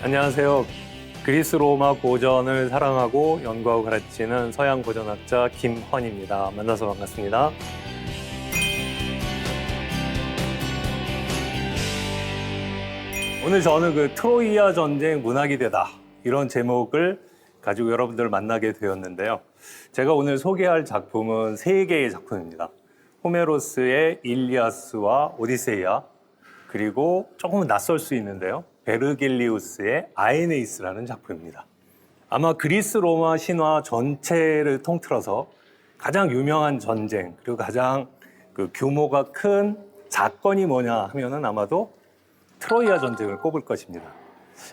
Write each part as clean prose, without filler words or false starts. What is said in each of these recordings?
안녕하세요. 그리스 로마 고전을 사랑하고 연구하고 가르치는 서양 고전학자 김헌입니다. 만나서 반갑습니다. 오늘 저는 트로이아 전쟁 문학이 되다 이런 제목을 가지고 여러분들을 만나게 되었는데요. 제가 오늘 소개할 작품은 세 개의 작품입니다. 호메로스의 일리아스와 오디세이아, 그리고 조금은 낯설 수 있는데요. 베르길리우스의 아에네이스라는 작품입니다. 아마 그리스 로마 신화 전체를 통틀어서 가장 유명한 전쟁, 그리고 가장 규모가 큰 사건이 뭐냐 하면은 아마도 트로이아 전쟁을 꼽을 것입니다.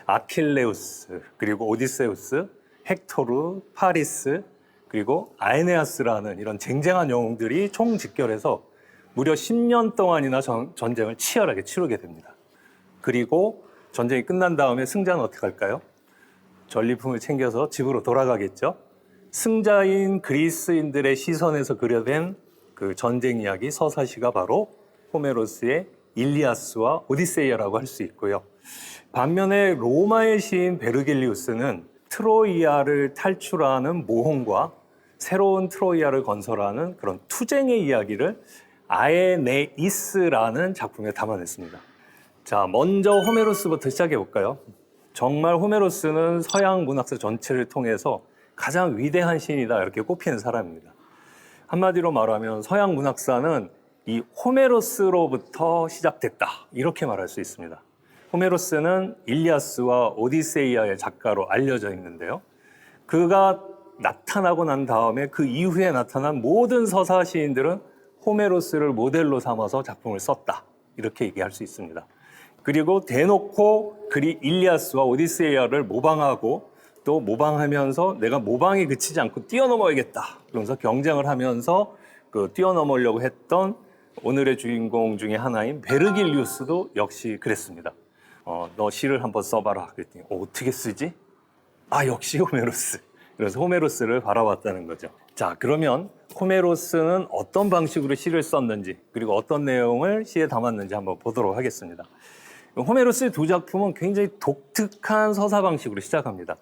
아킬레우스, 그리고 오디세우스, 헥토르, 파리스, 그리고 아에네아스라는 이런 쟁쟁한 영웅들이 총집결해서 무려 10년 동안이나 전쟁을 치열하게 치르게 됩니다. 그리고 전쟁이 끝난 다음에 승자는 어떻게 할까요? 전리품을 챙겨서 집으로 돌아가겠죠. 승자인 그리스인들의 시선에서 그려낸 그 전쟁 이야기 서사시가 바로 호메로스의 일리아스와 오디세이아라고 할 수 있고요. 반면에 로마의 시인 베르길리우스는 트로이아를 탈출하는 모험과 새로운 트로이아를 건설하는 그런 투쟁의 이야기를 아에네이스라는 작품에 담아냈습니다. 자, 먼저 호메로스부터 시작해 볼까요? 정말 호메로스는 서양 문학사 전체를 통해서 가장 위대한 시인이다 이렇게 꼽히는 사람입니다. 한마디로 말하면 서양 문학사는 이 호메로스로부터 시작됐다 이렇게 말할 수 있습니다. 호메로스는 일리아스와 오디세이아의 작가로 알려져 있는데요. 그가 나타나고 난 다음에 그 이후에 나타난 모든 서사 시인들은 호메로스를 모델로 삼아서 작품을 썼다 이렇게 얘기할 수 있습니다. 그리고 대놓고 일리아스와 오디세이아를 모방하고 또 모방하면서 내가 모방에 그치지 않고 뛰어넘어야겠다 그러면서 경쟁을 하면서 뛰어넘으려고 했던 오늘의 주인공 중에 하나인 베르길리우스도 역시 그랬습니다. 너 시를 한번 써봐라 그랬더니 어떻게 쓰지? 역시 호메로스. 그래서 호메로스를 바라봤다는 거죠. 자, 그러면 호메로스는 어떤 방식으로 시를 썼는지 그리고 어떤 내용을 시에 담았는지 한번 보도록 하겠습니다. 호메로스의 두 작품은 굉장히 독특한 서사 방식으로 시작합니다.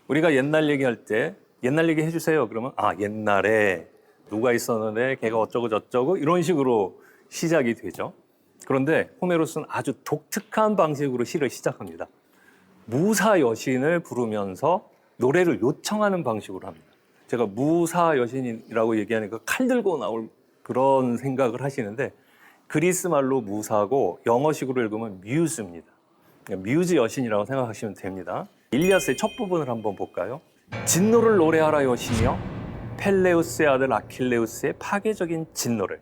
우리가 옛날 얘기할 때 옛날 얘기 해주세요 그러면 옛날에 누가 있었는데 걔가 어쩌고 저쩌고 이런 식으로 시작이 되죠. 그런데 호메로스는 아주 독특한 방식으로 시를 시작합니다. 무사 여신을 부르면서 노래를 요청하는 방식으로 합니다. 제가 무사 여신이라고 얘기하니까 칼 들고 나올 그런 생각을 하시는데 그리스 말로 무사고 영어식으로 읽으면 뮤즈입니다. 뮤즈 여신이라고 생각하시면 됩니다. 일리아스의 첫 부분을 한번 볼까요? 진노를 노래하라 여신이여, 펠레우스의 아들 아킬레우스의 파괴적인 진노를.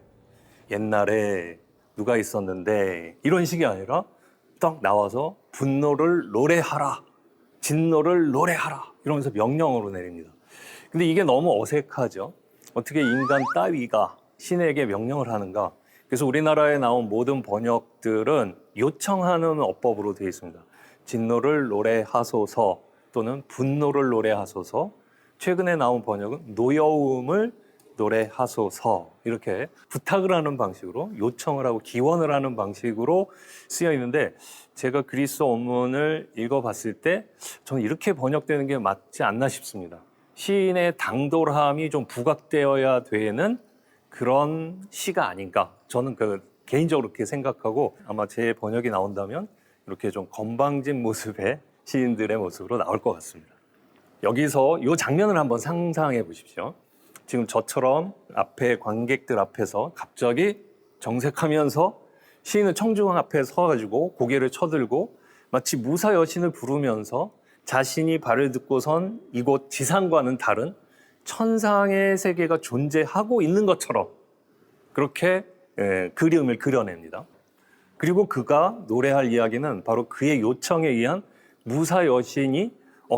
옛날에 누가 있었는데 이런 식이 아니라 딱 나와서 분노를 노래하라, 진노를 노래하라 이러면서 명령으로 내립니다. 근데 이게 너무 어색하죠. 어떻게 인간 따위가 신에게 명령을 하는가. 그래서 우리나라에 나온 모든 번역들은 요청하는 어법으로 되어 있습니다. 진노를 노래하소서 또는 분노를 노래하소서, 최근에 나온 번역은 노여움을 노래하소서 이렇게 부탁을 하는 방식으로 요청을 하고 기원을 하는 방식으로 쓰여 있는데 제가 그리스 원문을 읽어봤을 때 저는 이렇게 번역되는 게 맞지 않나 싶습니다. 시인의 당돌함이 좀 부각되어야 되는 그런 시가 아닌가 저는 개인적으로 그렇게 생각하고 아마 제 번역이 나온다면 이렇게 좀 건방진 모습의 시인들의 모습으로 나올 것 같습니다. 여기서 이 장면을 한번 상상해 보십시오. 지금 저처럼 앞에 관객들 앞에서 갑자기 정색하면서 시인은 청중 앞에 서가지고 고개를 쳐들고 마치 무사 여신을 부르면서 자신이 발을 딛고선 이곳 지상과는 다른 천상의 세계가 존재하고 있는 것처럼 그렇게 그림을 그려냅니다. 그리고 그가 노래할 이야기는 바로 그의 요청에 의한 무사 여신이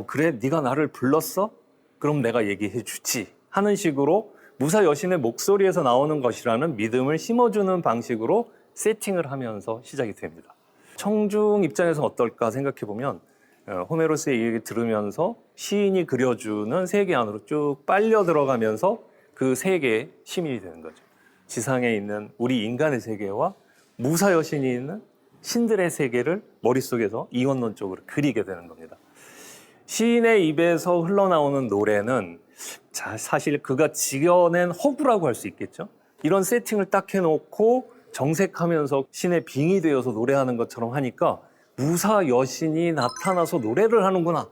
그래 네가 나를 불렀어? 그럼 내가 얘기해 주지 하는 식으로 무사 여신의 목소리에서 나오는 것이라는 믿음을 심어주는 방식으로 세팅을 하면서 시작이 됩니다. 청중 입장에서 어떨까 생각해 보면 호메로스의 얘기 들으면서 시인이 그려주는 세계 안으로 쭉 빨려 들어가면서 그 세계의 시민이 되는 거죠. 지상에 있는 우리 인간의 세계와 무사 여신이 있는 신들의 세계를 머릿속에서 이원론적으로 그리게 되는 겁니다. 시인의 입에서 흘러나오는 노래는 사실 그가 지어낸 허구라고 할 수 있겠죠. 이런 세팅을 딱 해놓고 정색하면서 신의 빙이 되어서 노래하는 것처럼 하니까 무사 여신이 나타나서 노래를 하는구나,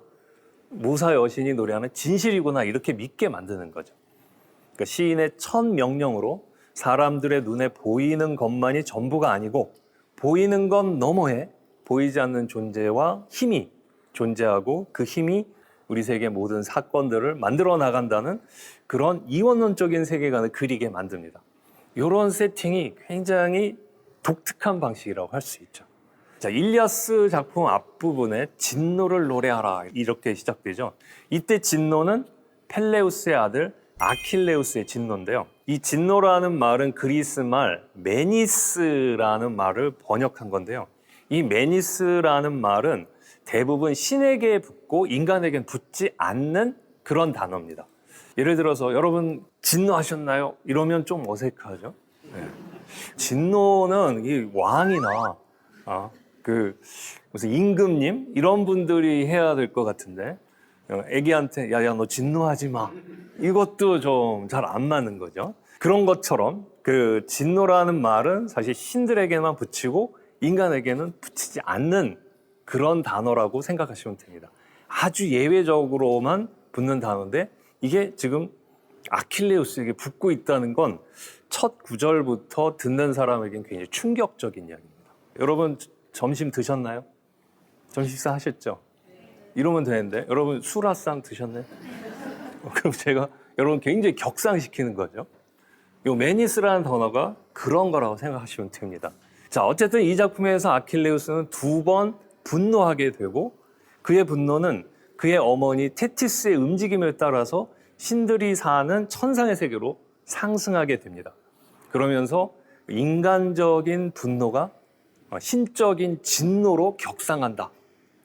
무사 여신이 노래하는 진실이구나, 이렇게 믿게 만드는 거죠. 그러니까 시인의 첫 명령으로 사람들의 눈에 보이는 것만이 전부가 아니고 보이는 것 너머에 보이지 않는 존재와 힘이 존재하고 그 힘이 우리 세계 모든 사건들을 만들어 나간다는 그런 이원론적인 세계관을 그리게 만듭니다. 이런 세팅이 굉장히 독특한 방식이라고 할 수 있죠. 자, 일리아스 작품 앞부분에 진노를 노래하라 이렇게 시작되죠. 이때 진노는 펠레우스의 아들 아킬레우스의 진노인데요. 이 진노라는 말은 그리스 말 메니스라는 말을 번역한 건데요. 이 메니스라는 말은 대부분 신에게 붙고 인간에게는 붙지 않는 그런 단어입니다. 예를 들어서 여러분 진노하셨나요? 이러면 좀 어색하죠. 네. 진노는 이 왕이나 무슨 임금님 이런 분들이 해야 될 것 같은데 애기한테 야야 너 진노하지 마, 이것도 좀 잘 안 맞는 거죠. 그런 것처럼 그 진노라는 말은 사실 신들에게만 붙이고 인간에게는 붙이지 않는 그런 단어라고 생각하시면 됩니다. 아주 예외적으로만 붙는 단어인데 이게 지금 아킬레우스에게 붙고 있다는 건 첫 구절부터 듣는 사람에게는 굉장히 충격적인 이야기입니다. 여러분 점심 드셨나요? 점심 식사 하셨죠? 이러면 되는데 여러분 술 한 쌍 드셨나요? 그럼 제가 여러분 굉장히 격상시키는 거죠. 이 메니스라는 단어가 그런 거라고 생각하시면 됩니다. 자, 어쨌든 이 작품에서 아킬레우스는 2번 분노하게 되고 그의 분노는 그의 어머니 테티스의 움직임을 따라서 신들이 사는 천상의 세계로 상승하게 됩니다. 그러면서 인간적인 분노가 신적인 진노로 격상한다.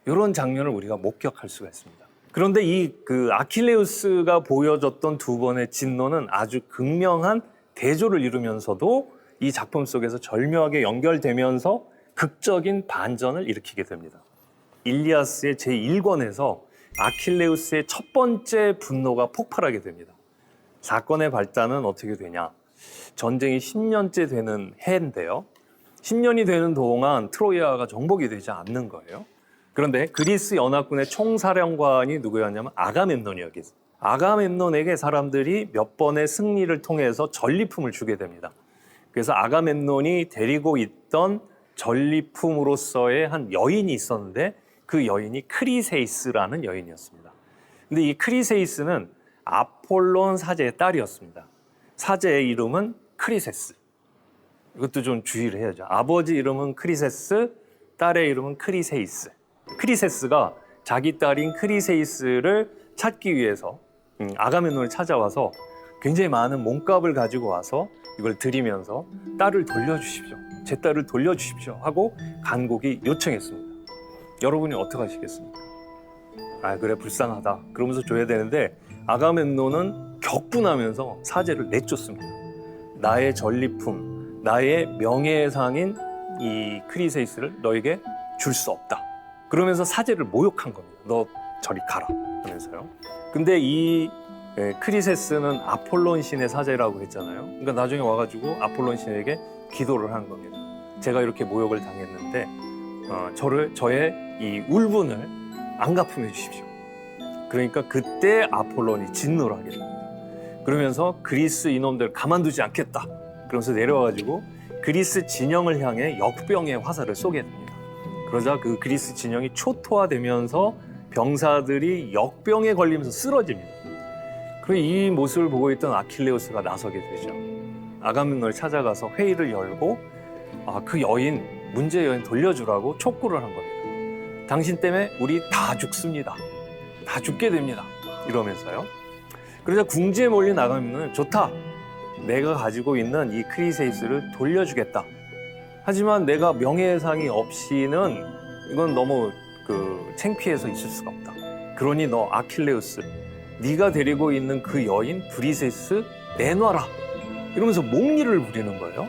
이런 장면을 우리가 목격할 수가 있습니다. 그런데 이 아킬레우스가 보여줬던 2번의 진노는 아주 극명한 대조를 이루면서도 이 작품 속에서 절묘하게 연결되면서 극적인 반전을 일으키게 됩니다. 일리아스의 제1권에서 아킬레우스의 첫 번째 분노가 폭발하게 됩니다. 사건의 발단은 어떻게 되냐? 전쟁이 10년째 되는 해인데요. 10년이 되는 동안 트로이아가 정복이 되지 않는 거예요. 그런데 그리스 연합군의 총사령관이 누구였냐면 아가멤논이었겠어요. 아가멤논에게 사람들이 몇 번의 승리를 통해서 전리품을 주게 됩니다. 그래서 아가멤논이 데리고 있던 전리품으로서의 한 여인이 있었는데 그 여인이 크리세이스라는 여인이었습니다. 근데 이 크리세이스는 아폴론 사제의 딸이었습니다. 사제의 이름은 크리세스. 이것도 좀 주의를 해야죠. 아버지 이름은 크리세스, 딸의 이름은 크리세이스. 크리세스가 자기 딸인 크리세이스를 찾기 위해서 아가멤논을 찾아와서 굉장히 많은 몸값을 가지고 와서 이걸 드리면서 딸을 돌려주십시오. 제 딸을 돌려주십시오 하고 간곡히 요청했습니다. 여러분이 어떻게 하시겠습니까? 아 그래 불쌍하다 그러면서 줘야 되는데 아가멤논은 격분하면서 사제를 내쫓습니다. 나의 전리품, 나의 명예상인 이 크리세이스를 너에게 줄 수 없다. 그러면서 사제를 모욕한 겁니다. 너 저리 가라 하면서요. 근데 이 크리세스는 아폴론 신의 사제라고 했잖아요. 그러니까 나중에 와가지고 아폴론 신에게 기도를 한 겁니다. 제가 이렇게 모욕을 당했는데 저의 이 울분을 안 갚음해 주십시오. 그러니까 그때 아폴론이 진노를 하게 됩니다. 그러면서 그리스 이놈들 가만두지 않겠다. 그러면서 내려와가지고 그리스 진영을 향해 역병의 화살을 쏘게 됩니다. 그러자 그 그리스 진영이 초토화되면서 병사들이 역병에 걸리면서 쓰러집니다. 그리고 이 모습을 보고 있던 아킬레우스가 나서게 되죠. 아가멤논을 찾아가서 회의를 열고 그 여인, 문제의 여인 돌려주라고 촉구를 한 겁니다. 당신 때문에 우리 다 죽습니다. 다 죽게 됩니다. 이러면서요. 그러자 궁지에 몰린 아가멤논은 좋다. 내가 가지고 있는 이 크리세이스를 돌려주겠다. 하지만 내가 명예상이 없이는 이건 너무 창피해서 있을 수가 없다. 그러니 너 아킬레우스, 네가 데리고 있는 그 여인 브리세스 내놔라. 이러면서 몽리를 부리는 거예요.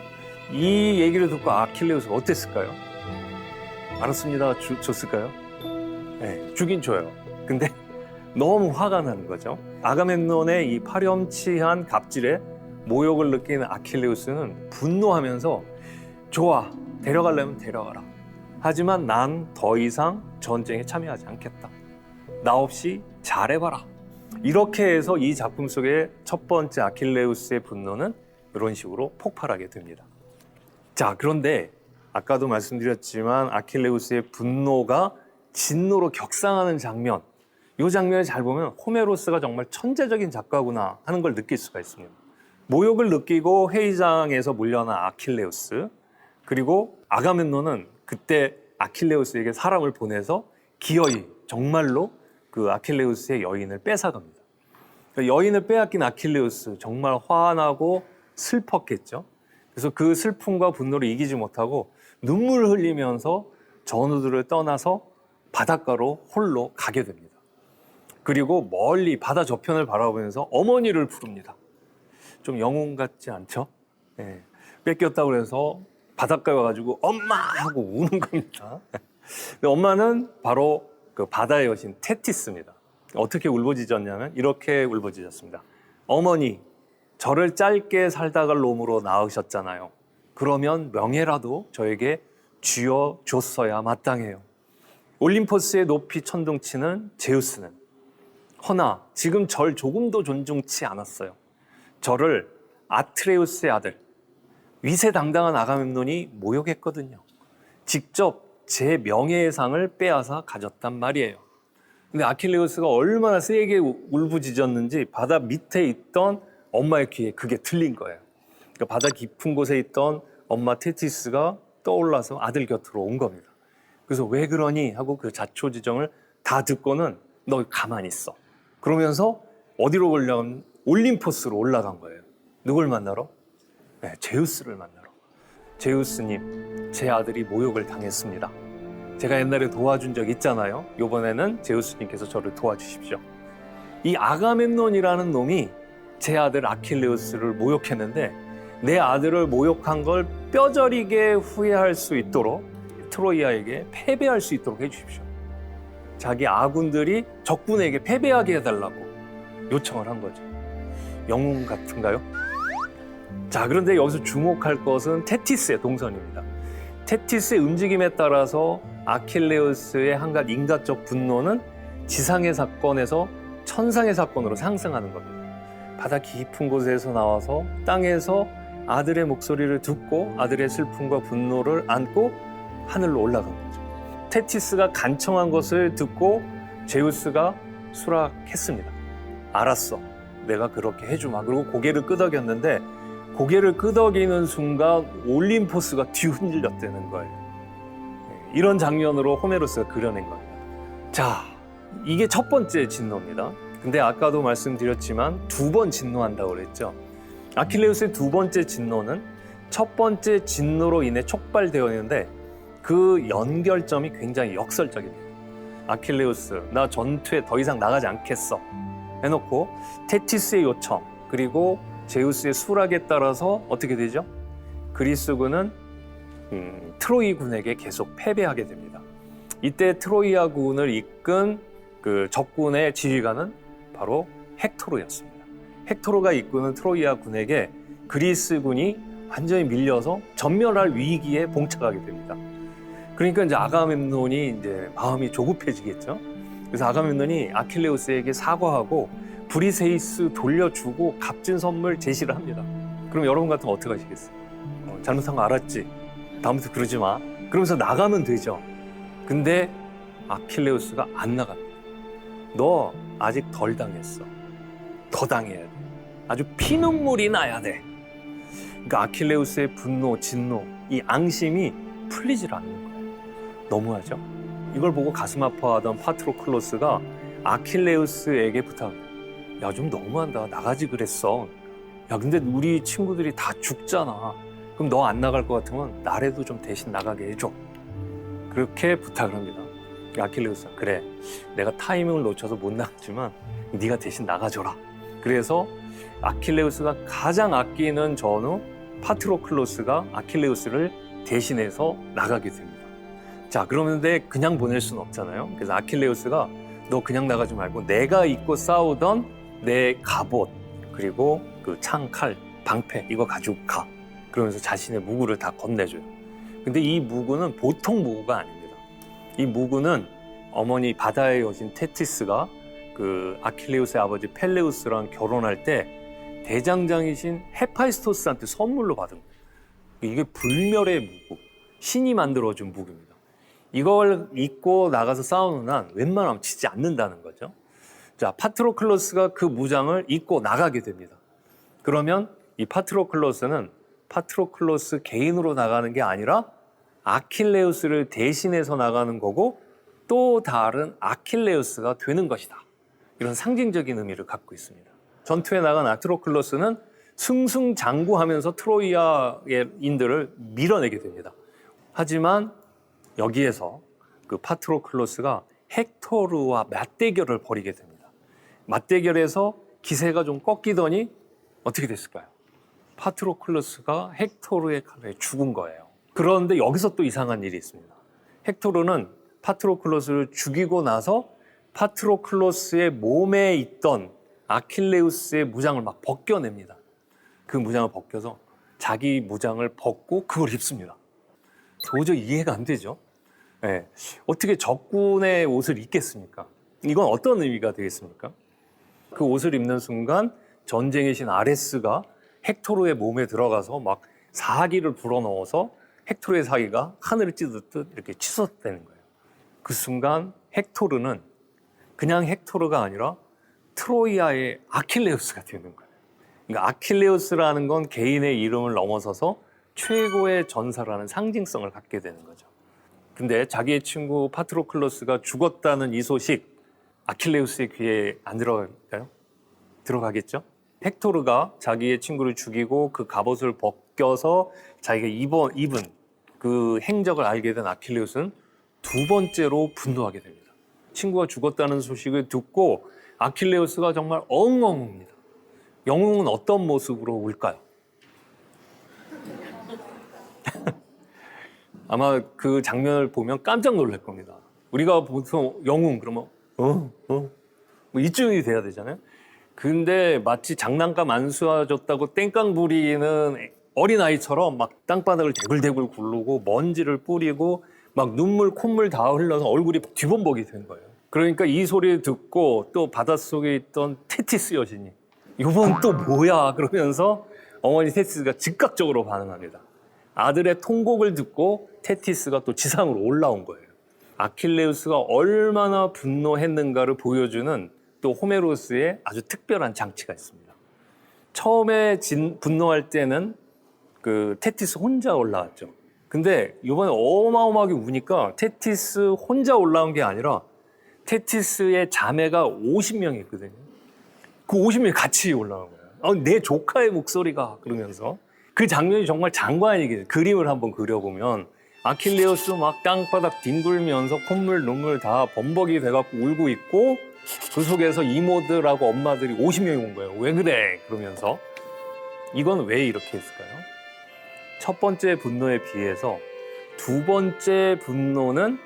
이 얘기를 듣고 아킬레우스가 어땠을까요? 알았습니다. 줬을까요? 네, 주긴 줘요. 근데 너무 화가 나는 거죠. 아가멤논의 이 파렴치한 갑질에 모욕을 느끼는 아킬레우스는 분노하면서 좋아, 데려가려면 데려가라. 하지만 난 더 이상 전쟁에 참여하지 않겠다. 나 없이 잘해봐라. 이렇게 해서 이 작품 속의 첫 번째 아킬레우스의 분노는 이런 식으로 폭발하게 됩니다. 자, 그런데 아까도 말씀드렸지만 아킬레우스의 분노가 진노로 격상하는 장면, 이 장면을 잘 보면 호메로스가 정말 천재적인 작가구나 하는 걸 느낄 수가 있습니다. 모욕을 느끼고 회의장에서 물려난 아킬레우스, 그리고 아가멤논은 그때 아킬레우스에게 사람을 보내서 기어이 정말로 그 아킬레우스의 여인을 뺏어갑니다. 여인을 빼앗긴 아킬레우스 정말 화나고 슬펐겠죠. 그래서 그 슬픔과 분노를 이기지 못하고 눈물을 흘리면서 전우들을 떠나서 바닷가로 홀로 가게 됩니다. 그리고 멀리 바다 저편을 바라보면서 어머니를 부릅니다. 좀 영웅 같지 않죠? 네. 뺏겼다고 해서 바닷가에 와가지고 엄마! 하고 우는 겁니다. 엄마는 바로 그 바다의 여신 테티스입니다. 어떻게 울부짖었냐면 이렇게 울부짖었습니다. 어머니, 저를 짧게 살다갈 놈으로 낳으셨잖아요. 그러면 명예라도 저에게 쥐어줬어야 마땅해요. 올림포스의 높이 천둥치는 제우스는 허나 지금 절 조금도 존중치 않았어요. 저를 아트레우스의 아들, 위세당당한 아가멤논이 모욕했거든요. 직접 제 명예의 상을 빼앗아 가졌단 말이에요. 근데 아킬레우스가 얼마나 세게 울부짖었는지 바다 밑에 있던 엄마의 귀에 그게 들린 거예요. 그러니까 바다 깊은 곳에 있던 엄마 테티스가 떠올라서 아들 곁으로 온 겁니다. 그래서 왜 그러니 하고 그 자초지정을 다 듣고는 너 가만히 있어. 그러면서 어디로 올라간? 올림포스로 올라간 거예요. 누굴 만나러? 네, 제우스를 만나러. 제우스님, 제 아들이 모욕을 당했습니다. 제가 옛날에 도와준 적 있잖아요. 이번에는 제우스님께서 저를 도와주십시오. 이 아가멤논이라는 놈이 제 아들 아킬레우스를 모욕했는데 내 아들을 모욕한 걸 뼈저리게 후회할 수 있도록 트로이아에게 패배할 수 있도록 해주십시오. 자기 아군들이 적군에게 패배하게 해달라고 요청을 한 거죠. 영웅 같은가요? 자, 그런데 여기서 주목할 것은 테티스의 동선입니다. 테티스의 움직임에 따라서 아킬레우스의 한갓 인간적 분노는 지상의 사건에서 천상의 사건으로 상승하는 겁니다. 바다 깊은 곳에서 나와서 땅에서 아들의 목소리를 듣고 아들의 슬픔과 분노를 안고 하늘로 올라간 거죠. 테티스가 간청한 것을 듣고 제우스가 수락했습니다. 알았어, 내가 그렇게 해주마. 그리고 고개를 끄덕였는데 고개를 끄덕이는 순간 올림포스가 뒤흔들렸다는 거예요. 이런 장면으로 호메로스가 그려낸 겁니다. 자, 이게 첫 번째 진노입니다. 근데 아까도 말씀드렸지만 두 번 진노한다고 그랬죠. 아킬레우스의 두 번째 진노는 첫 번째 진노로 인해 촉발되었는데 그 연결점이 굉장히 역설적입니다. 아킬레우스, 나 전투에 더 이상 나가지 않겠어 해놓고 테티스의 요청 그리고 제우스의 수락에 따라서 어떻게 되죠? 그리스군은 트로이 군에게 계속 패배하게 됩니다. 이때 트로이아 군을 이끈 그 적군의 지휘관은 바로 헥토르였습니다. 헥토르가 이끄는 트로이아 군에게 그리스군이 완전히 밀려서 전멸할 위기에 봉착하게 됩니다. 그러니까 이제 아가멤논이 이제 마음이 조급해지겠죠. 그래서 아가멤논이 아킬레우스에게 사과하고 브리세이스 돌려주고 값진 선물 제시를 합니다. 그럼 여러분 같으면 어떻게 하시겠어요? 잘못한 거 알았지? 다음부터 그러지 마. 그러면서 나가면 되죠. 근데 아킬레우스가 안 나갑니다. 너 아직 덜 당했어. 더 당해야 돼. 아주 피눈물이 나야 돼. 그러니까 아킬레우스의 분노, 진노, 이 앙심이 풀리질 않는 거예요. 너무하죠? 이걸 보고 가슴 아파하던 파트로클로스가 아킬레우스에게 부탁합니다. 야, 좀 너무한다. 나가지 그랬어. 야, 근데 우리 친구들이 다 죽잖아. 그럼 너 안 나갈 것 같으면 나라도 좀 대신 나가게 해줘. 그렇게 부탁을 합니다. 아킬레우스가 그래, 내가 타이밍을 놓쳐서 못 나갔지만 네가 대신 나가줘라. 그래서 아킬레우스가 가장 아끼는 전우 파트로클로스가 아킬레우스를 대신해서 나가게 됩니다. 자, 그러는데 그냥 보낼 수는 없잖아요. 그래서 아킬레우스가 너 그냥 나가지 말고 내가 입고 싸우던 내 갑옷 그리고 그 창, 칼, 방패 이거 가지고 가. 그러면서 자신의 무구를 다 건네줘요. 근데 이 무구는 보통 무구가 아닙니다. 이 무구는 어머니 바다의 여신 테티스가 그 아킬레우스의 아버지 펠레우스랑 결혼할 때 대장장이신 헤파이스토스한테 선물로 받은 거예요. 이게 불멸의 무구, 신이 만들어준 무기입니다. 이걸 입고 나가서 싸우는 한 웬만하면 지지 않는다는 거죠. 자, 파트로클로스가 그 무장을 입고 나가게 됩니다. 그러면 이 파트로클로스는 파트로클로스 개인으로 나가는 게 아니라 아킬레우스를 대신해서 나가는 거고 또 다른 아킬레우스가 되는 것이다. 이런 상징적인 의미를 갖고 있습니다. 전투에 나간 파트로클로스는 승승장구하면서 트로이아의 인들을 밀어내게 됩니다. 하지만 여기에서 그 파트로클로스가 헥토르와 맞대결을 벌이게 됩니다. 맞대결에서 기세가 좀 꺾이더니 어떻게 됐을까요? 파트로클로스가 헥토르의 칼에 죽은 거예요. 그런데 여기서 또 이상한 일이 있습니다. 헥토르는 파트로클로스를 죽이고 나서 파트로클로스의 몸에 있던 아킬레우스의 무장을 막 벗겨냅니다. 그 무장을 벗겨서 자기 무장을 벗고 그걸 입습니다. 도저히 이해가 안 되죠. 네. 어떻게 적군의 옷을 입겠습니까? 이건 어떤 의미가 되겠습니까? 그 옷을 입는 순간 전쟁의 신 아레스가 헥토르의 몸에 들어가서 막 사기를 불어넣어서 헥토르의 사기가 하늘을 찌르듯 이렇게 치솟대는 거예요. 그 순간 헥토르는 그냥 헥토르가 아니라 트로이아의 아킬레우스가 되는 거예요. 그러니까 아킬레우스라는 건 개인의 이름을 넘어서서 최고의 전사라는 상징성을 갖게 되는 거죠. 근데 자기의 친구 파트로클로스가 죽었다는 이 소식 아킬레우스의 귀에 안 들어갈까요? 들어가겠죠? 헥토르가 자기의 친구를 죽이고 그 갑옷을 벗겨서 자기가 입은 그 행적을 알게 된 아킬레우스는 두 번째로 분노하게 됩니다. 친구가 죽었다는 소식을 듣고 아킬레우스가 정말 엉엉 웁니다. 영웅은 어떤 모습으로 울까요? 아마 그 장면을 보면 깜짝 놀랄 겁니다. 우리가 보통 영웅 그러면 뭐 이쯤이 돼야 되잖아요. 근데 마치 장난감 안 쏘아줬다고 땡깡 부리는 어린아이처럼 막 땅바닥을 대굴대굴 굴르고 먼지를 뿌리고 막 눈물 콧물 다 흘러서 얼굴이 뒤범벅이 된 거예요. 그러니까 이 소리를 듣고 또 바닷속에 있던 테티스 여신이 이번 또 뭐야 그러면서 어머니 테티스가 즉각적으로 반응합니다. 아들의 통곡을 듣고 테티스가 또 지상으로 올라온 거예요. 아킬레우스가 얼마나 분노했는가를 보여주는 또 호메로스의 아주 특별한 장치가 있습니다. 처음에 분노할 때는 그 테티스 혼자 올라왔죠. 근데 이번에 어마어마하게 우니까 테티스 혼자 올라온 게 아니라 테티스의 자매가 50명이 있거든요. 그 50명이 같이 올라온 거예요. 내 조카의 목소리가 그러면서 그 장면이 정말 장관이겠어요. 그림을 한번 그려보면 아킬레우스 막 땅바닥 뒹굴면서 콧물 눈물 다 범벅이 돼갖고 울고 있고 그 속에서 이모들하고 엄마들이 50명이 온 거예요. 왜 그래? 그러면서 이건 왜 이렇게 했을까요? 첫 번째 분노에 비해서 두 번째 분노는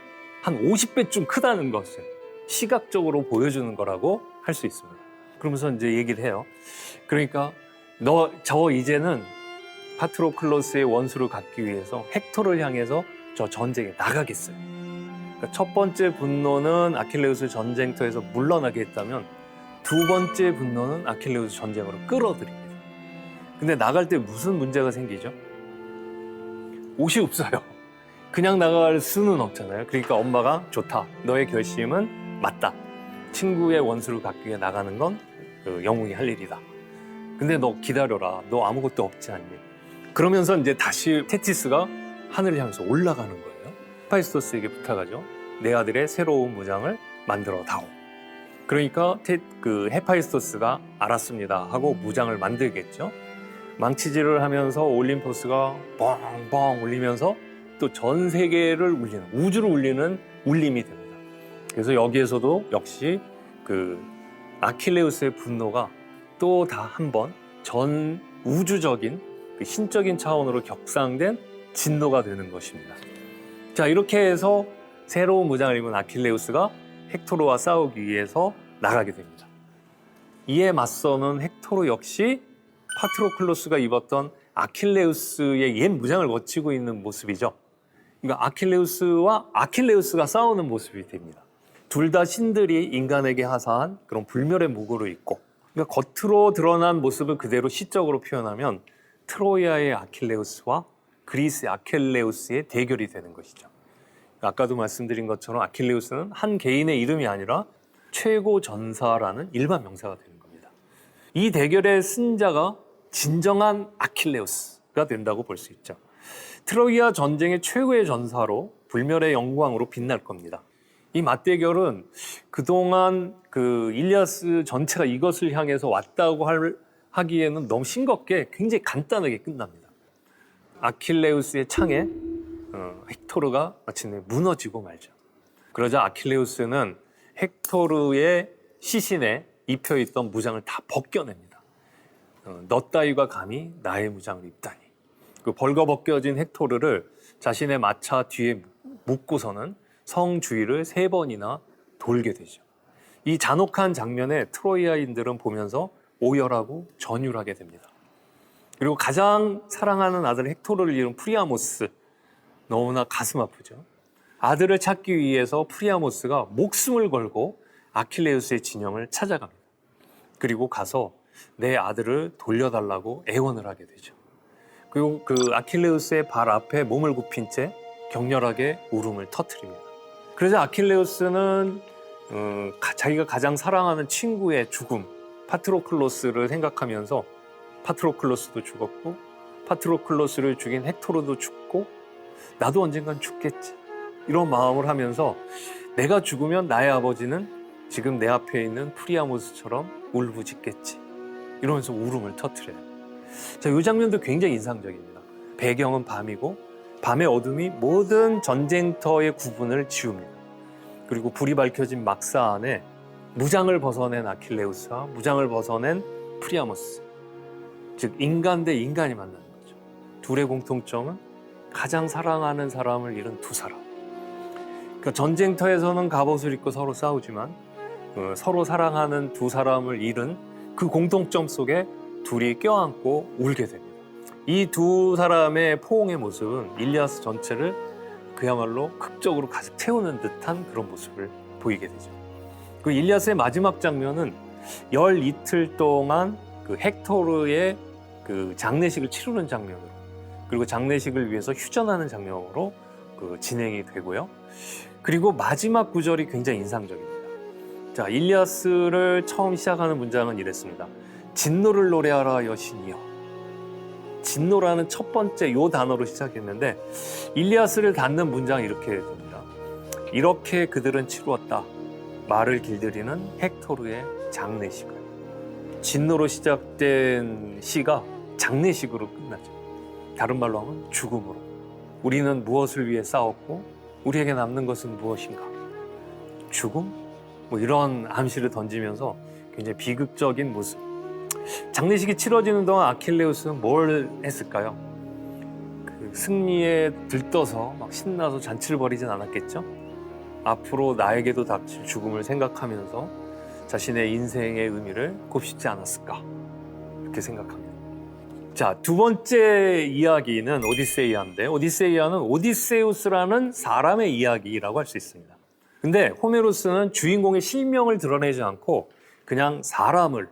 한 50배쯤 크다는 것을 시각적으로 보여주는 거라고 할 수 있습니다. 그러면서 이제 얘기를 해요. 그러니까 저 이제는 파트로클로스의 원수를 갖기 위해서 헥토를 향해서 저 전쟁에 나가겠어요. 그러니까 첫 번째 분노는 아킬레우스 전쟁터에서 물러나게 했다면 두 번째 분노는 아킬레우스 전쟁으로 끌어들입니다. 근데 나갈 때 무슨 문제가 생기죠? 옷이 없어요. 그냥 나갈 수는 없잖아요. 그러니까 엄마가 좋다. 너의 결심은 맞다. 친구의 원수를 갖기 위해 나가는 건 그 영웅이 할 일이다. 근데 너 기다려라. 너 아무것도 없지 않니? 그러면서 이제 다시 테티스가 하늘을 향해서 올라가는 거예요. 헤파이스토스에게 부탁하죠. 내 아들의 새로운 무장을 만들어 다오. 그러니까 그 헤파이스토스가 알았습니다 하고 무장을 만들겠죠. 망치질을 하면서 올림포스가 뻥뻥 울리면서 또 전 세계를 울리는, 우주를 울리는 울림이 됩니다. 그래서 여기에서도 역시 그 아킬레우스의 분노가 또 다 한 번 전 우주적인 그 신적인 차원으로 격상된 진노가 되는 것입니다. 자, 이렇게 해서 새로운 무장을 입은 아킬레우스가 헥토르와 싸우기 위해서 나가게 됩니다. 이에 맞서는 헥토르 역시 파트로클로스가 입었던 아킬레우스의 옛 무장을 거치고 있는 모습이죠. 그러니까 아킬레우스와 아킬레우스가 싸우는 모습이 됩니다. 둘 다 신들이 인간에게 하사한 그런 불멸의 무구를 입고, 그러니까 겉으로 드러난 모습을 그대로 시적으로 표현하면 트로이아의 아킬레우스와 그리스의 아킬레우스의 대결이 되는 것이죠. 아까도 말씀드린 것처럼 아킬레우스는 한 개인의 이름이 아니라 최고 전사라는 일반 명사가 되는 겁니다. 이 대결의 승자가 진정한 아킬레우스가 된다고 볼 수 있죠. 트로이아 전쟁의 최고의 전사로 불멸의 영광으로 빛날 겁니다. 이 맞대결은 그동안 그 일리아스 전체가 이것을 향해서 왔다고 하기에는 너무 싱겁게 굉장히 간단하게 끝납니다. 아킬레우스의 창에 헥토르가 마침내 무너지고 말죠. 그러자 아킬레우스는 헥토르의 시신에 입혀있던 무장을 다 벗겨냅니다. 너 따위가 감히 나의 무장을 입다니. 그 벌거벗겨진 헥토르를 자신의 마차 뒤에 묶고서는 성 주위를 3번이나 돌게 되죠. 이 잔혹한 장면에 트로이아인들은 보면서 오열하고 전율하게 됩니다. 그리고 가장 사랑하는 아들 헥토르를 잃은 프리아모스, 너무나 가슴 아프죠. 아들을 찾기 위해서 프리아모스가 목숨을 걸고 아킬레우스의 진영을 찾아갑니다. 그리고 가서 내 아들을 돌려달라고 애원을 하게 되죠. 그리고 그 아킬레우스의 발 앞에 몸을 굽힌 채 격렬하게 울음을 터뜨립니다. 그래서 아킬레우스는 자기가 가장 사랑하는 친구의 죽음, 파트로클로스를 생각하면서 파트로클로스도 죽었고 파트로클로스를 죽인 헥토르도 죽고 나도 언젠간 죽겠지, 이런 마음을 하면서 내가 죽으면 나의 아버지는 지금 내 앞에 있는 프리아모스처럼 울부짖겠지, 이러면서 울음을 터뜨려요. 자, 이 장면도 굉장히 인상적입니다. 배경은 밤이고 밤의 어둠이 모든 전쟁터의 구분을 지웁니다. 그리고 불이 밝혀진 막사 안에 무장을 벗어낸 아킬레우스와 무장을 벗어낸 프리아모스, 즉 인간 대 인간이 만나는 거죠. 둘의 공통점은 가장 사랑하는 사람을 잃은 두 사람. 그러니까 전쟁터에서는 갑옷을 입고 서로 싸우지만 서로 사랑하는 두 사람을 잃은 그 공통점 속에 둘이 껴안고 울게 됩니다. 이 두 사람의 포옹의 모습은 일리아스 전체를 그야말로 극적으로 가득 채우는 듯한 그런 모습을 보이게 되죠. 그 일리아스의 마지막 장면은 열 이틀 동안 그 헥토르의 그 장례식을 치르는 장면으로, 그리고 장례식을 위해서 휴전하는 장면으로 그 진행이 되고요. 그리고 마지막 구절이 굉장히 인상적입니다. 자, 일리아스를 처음 시작하는 문장은 이랬습니다. 진노를 노래하라 여신이여. 진노라는 첫 번째 요 단어로 시작했는데 일리아스를 닫는 문장이 이렇게 됩니다. 이렇게 그들은 치루었다. 말을 길들이는 헥토르의 장례식을. 진노로 시작된 시가 장례식으로 끝나죠. 다른 말로 하면 죽음으로. 우리는 무엇을 위해 싸웠고 우리에게 남는 것은 무엇인가? 죽음? 뭐 이런 암시를 던지면서 굉장히 비극적인 모습. 장례식이 치러지는 동안 아킬레우스는 뭘 했을까요? 그 승리에 들떠서 막 신나서 잔치를 벌이진 않았겠죠? 앞으로 나에게도 닥칠 죽음을 생각하면서 자신의 인생의 의미를 곱씹지 않았을까? 이렇게 생각합니다. 자, 두 번째 이야기는 오디세이아인데, 오디세이아는 오디세우스라는 사람의 이야기라고 할 수 있습니다. 근데 호메로스는 주인공의 실명을 드러내지 않고 그냥 사람을,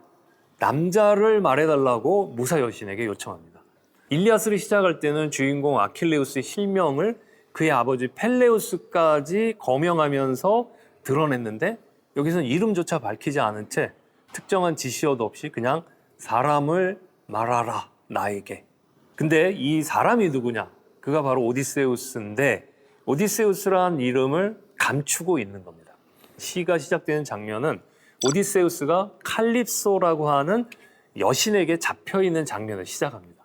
남자를 말해달라고 무사 여신에게 요청합니다. 일리아스를 시작할 때는 주인공 아킬레우스의 실명을 그의 아버지 펠레우스까지 거명하면서 드러냈는데, 여기서는 이름조차 밝히지 않은 채 특정한 지시어도 없이 그냥 사람을 말하라 나에게. 근데 이 사람이 누구냐? 그가 바로 오디세우스인데, 오디세우스라는 이름을 감추고 있는 겁니다. 시가 시작되는 장면은 오디세우스가 칼립소라고 하는 여신에게 잡혀있는 장면을 시작합니다.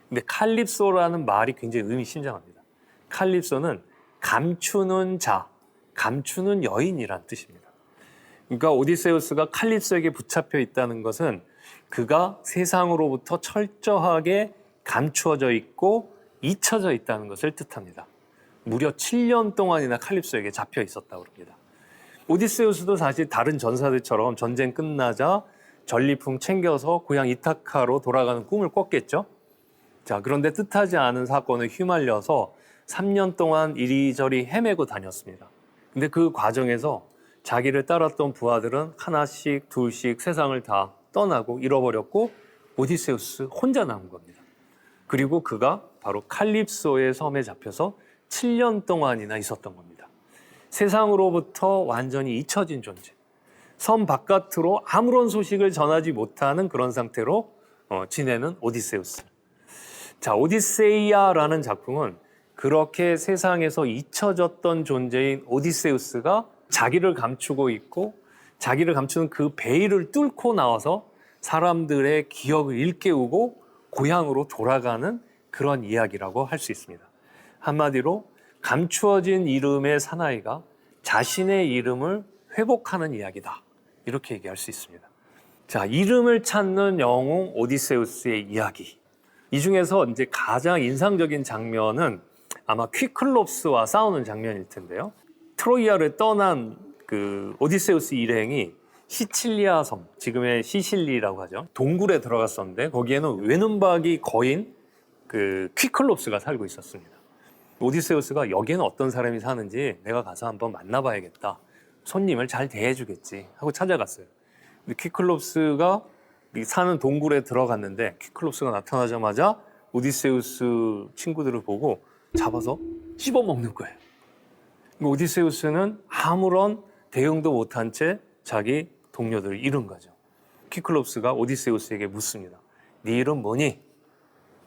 근데 칼립소라는 말이 굉장히 의미심장합니다. 칼립소는 감추는 자, 감추는 여인이란 뜻입니다. 그러니까 오디세우스가 칼립소에게 붙잡혀 있다는 것은 그가 세상으로부터 철저하게 감추어져 있고 잊혀져 있다는 것을 뜻합니다. 무려 7년 동안이나 칼립소에게 잡혀 있었다고 합니다. 오디세우스도 사실 다른 전사들처럼 전쟁 끝나자 전리품 챙겨서 고향 이타카로 돌아가는 꿈을 꿨겠죠. 자, 그런데 뜻하지 않은 사건에 휘말려서 3년 동안 이리저리 헤매고 다녔습니다. 근데 그 과정에서 자기를 따랐던 부하들은 하나씩 둘씩 세상을 다 떠나고 잃어버렸고 오디세우스 혼자 남은 겁니다. 그리고 그가 바로 칼립소의 섬에 잡혀서 7년 동안이나 있었던 겁니다. 세상으로부터 완전히 잊혀진 존재. 섬 바깥으로 아무런 소식을 전하지 못하는 그런 상태로 지내는 오디세우스. 자, 오디세이아라는 작품은 그렇게 세상에서 잊혀졌던 존재인 오디세우스가 자기를 감추고 있고 자기를 감추는 그 베일을 뚫고 나와서 사람들의 기억을 일깨우고 고향으로 돌아가는 그런 이야기라고 할 수 있습니다. 한마디로 감추어진 이름의 사나이가 자신의 이름을 회복하는 이야기다. 이렇게 얘기할 수 있습니다. 자, 이름을 찾는 영웅 오디세우스의 이야기. 이 중에서 이제 가장 인상적인 장면은 아마 퀴클롭스와 싸우는 장면일 텐데요. 트로이아를 떠난 그 오디세우스 일행이 시칠리아 섬, 지금의 시실리라고 하죠. 동굴에 들어갔었는데 거기에는 외눈박이 거인 그 퀴클롭스가 살고 있었습니다. 오디세우스가 여기에는 어떤 사람이 사는지 내가 가서 한번 만나봐야겠다. 손님을 잘 대해주겠지 하고 찾아갔어요. 근데 퀴클롭스가 사는 동굴에 들어갔는데 퀴클롭스가 나타나자마자 오디세우스 친구들을 보고 잡아서 씹어먹는 거예요. 오디세우스는 아무런 대응도 못한 채 자기 동료들을 잃은 거죠. 퀴클롭스가 오디세우스에게 묻습니다. 네 이름 뭐니?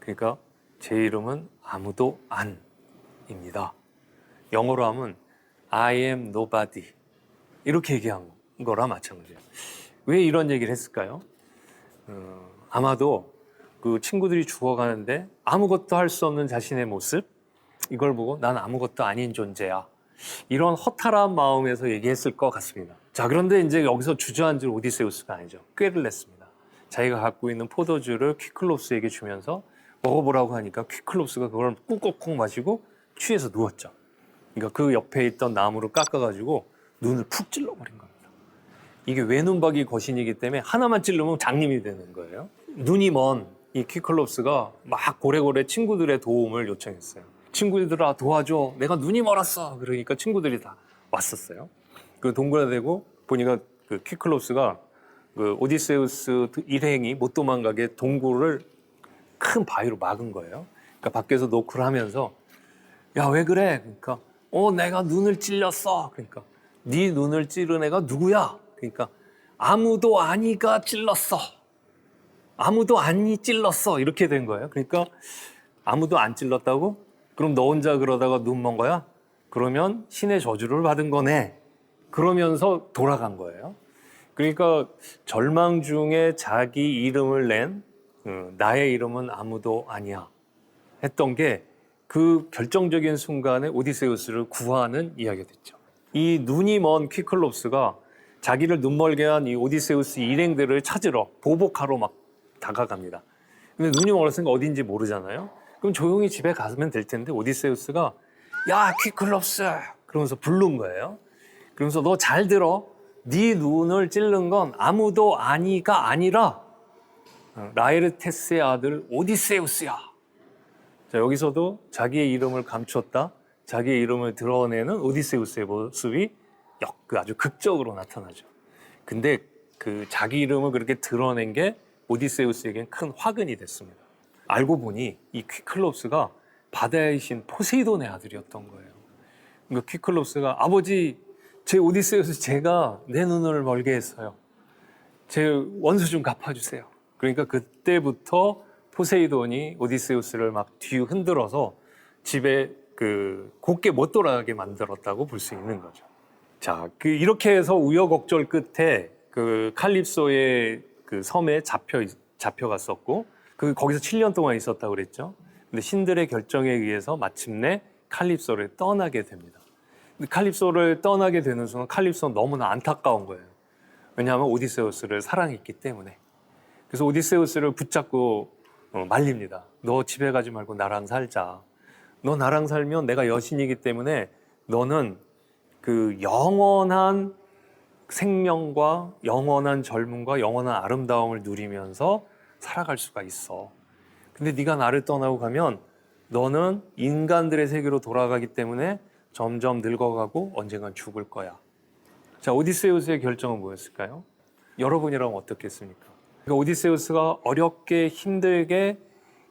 그러니까 제 이름은 아무도 안입니다. 영어로 하면 I am nobody 이렇게 얘기한 거라 마찬가지예요. 왜 이런 얘기를 했을까요? 아마도 그 친구들이 죽어가는데 아무것도 할 수 없는 자신의 모습, 이걸 보고 난 아무것도 아닌 존재야, 이런 허탈한 마음에서 얘기했을 것 같습니다. 자, 그런데 이제 여기서 주저앉을 오디세우스가 아니죠. 꾀를 냈습니다. 자기가 갖고 있는 포도주를 퀴클롭스에게 주면서 먹어보라고 하니까 퀴클롭스가 그걸 꾹꾹 마시고 취해서 누웠죠. 그러니까 그 옆에 있던 나무를 깎아가지고 눈을 푹 찔러버린 겁니다. 이게 외눈박이 거신이기 때문에 하나만 찔르면 장님이 되는 거예요. 눈이 먼 이 퀴클롭스가 막 고래고래 친구들의 도움을 요청했어요. 친구들아 도와줘, 내가 눈이 멀었어. 그러니까 친구들이 다 왔었어요. 그 동굴에 대고 보니까 그 퀴클롭스가 그 오디세우스 일행이 못 도망가게 동굴을 큰 바위로 막은 거예요. 그러니까 밖에서 노크를 하면서 야, 왜 그래? 그러니까 내가 눈을 찔렸어. 그러니까 네 눈을 찌른 애가 누구야? 그러니까 아무도 아니가 찔렀어. 아무도 아니 찔렀어. 이렇게 된 거예요. 그러니까 아무도 안 찔렀다고? 그럼 너 혼자 그러다가 눈 먼 거야? 그러면 신의 저주를 받은 거네. 그러면서 돌아간 거예요. 그러니까 절망 중에 자기 이름을 낸 나의 이름은 아무도 아니야 했던 게 그 결정적인 순간에 오디세우스를 구하는 이야기가 됐죠. 이 눈이 먼 퀴클롭스가 자기를 눈멀게 한 이 오디세우스 일행들을 찾으러 보복하러 막 다가갑니다. 근데 눈이 멀었으니까 어딘지 모르잖아요. 그럼 조용히 집에 가면 될 텐데 오디세우스가 야, 퀴클롭스 그러면서 부른 거예요. 그러면서 너 잘 들어. 네 눈을 찔른 건 아무도 아니가 아니라 라에르테스의 아들 오디세우스야. 자, 여기서도 자기의 이름을 감췄다 자기의 이름을 드러내는 오디세우스의 모습이 아주 극적으로 나타나죠. 근데 그 자기 이름을 그렇게 드러낸 게 오디세우스에겐 큰 화근이 됐습니다. 알고 보니 이 퀴클롭스가 바다의 신 포세이돈의 아들이었던 거예요. 그러니까 퀴클롭스가 아버지, 제 오디세우스 제가 내 눈을 멀게 했어요. 제 원수 좀 갚아주세요. 그러니까 그때부터 포세이돈이 오디세우스를 막 뒤 흔들어서 집에 곧게 못 돌아가게 만들었다고 볼 수 있는 거죠. 자, 이렇게 해서 우여곡절 끝에 그 칼립소의 그 섬에 잡혀갔었고, 거기서 7년 동안 있었다고 그랬죠. 근데 신들의 결정에 의해서 마침내 칼립소를 떠나게 됩니다. 근데 칼립소를 떠나게 되는 순간 칼립소는 너무나 안타까운 거예요. 왜냐하면 오디세우스를 사랑했기 때문에. 그래서 오디세우스를 붙잡고 말립니다. 너 집에 가지 말고 나랑 살자. 너 나랑 살면 내가 여신이기 때문에 너는 그 영원한 생명과 영원한 젊음과 영원한 아름다움을 누리면서 살아갈 수가 있어. 근데 네가 나를 떠나고 가면 너는 인간들의 세계로 돌아가기 때문에 점점 늙어가고 언젠간 죽을 거야. 자, 오디세우스의 결정은 뭐였을까요? 여러분이라면 어떻겠습니까? 그러니까 오디세우스가 어렵게 힘들게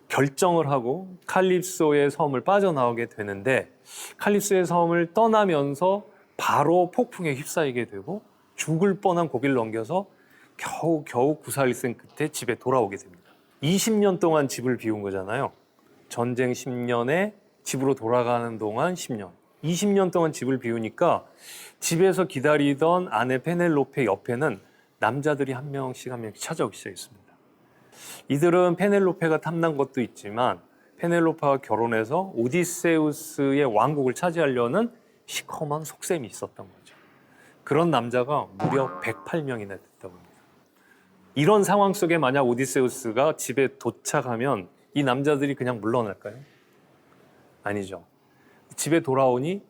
결정을 하고 칼립소의 섬을 빠져나오게 되는데 칼립소의 섬을 떠나면서 바로 폭풍에 휩싸이게 되고 죽을 뻔한 고비를 넘겨서 겨우 구사일생 끝에 집에 돌아오게 됩니다. 20년 동안 집을 비운 거잖아요. 전쟁 10년에 집으로 돌아가는 동안 10년. 20년 동안 집을 비우니까 집에서 기다리던 아내 페넬로페 옆에는 남자들이 한 명씩 찾아오기 시작했습니다. 이들은 페넬로페가 탐난 것도 있지만 페넬로페와 결혼해서 오디세우스의 왕국을 차지하려는 시커먼 속셈이 있었던 거죠. 그런 남자가 무려 108명이나 됐다고 합니다. 이런 상황 속에 만약 오디세우스가 집에 도착하면 이 남자들이 그냥 물러날까요? 아니죠. 집에 돌아오니